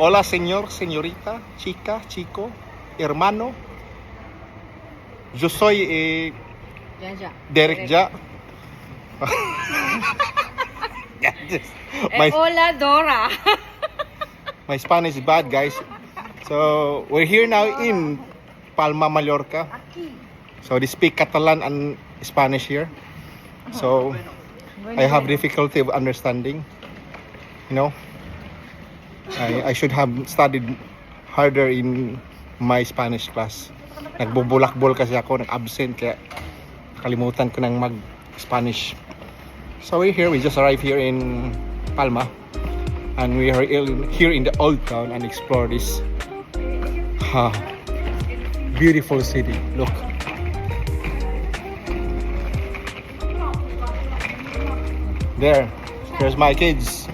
Hola, señor, señorita, chica, chico, hermano. Yo soy Derek Ja. my, Hola, Dora. my Spanish is bad, guys. So, we're here now in Palma, Mallorca. So, they speak Catalan and Spanish here. So, I have difficulty of understanding. You know, I should have studied harder in my Spanish class. Nagbubulakbol kasi ako, nag-absent, kaya kalimutan ko nang mag-Spanish. So we're here, we just arrived here in Palma. And we are here in the old town and explore this beautiful city. Look. There's my kids.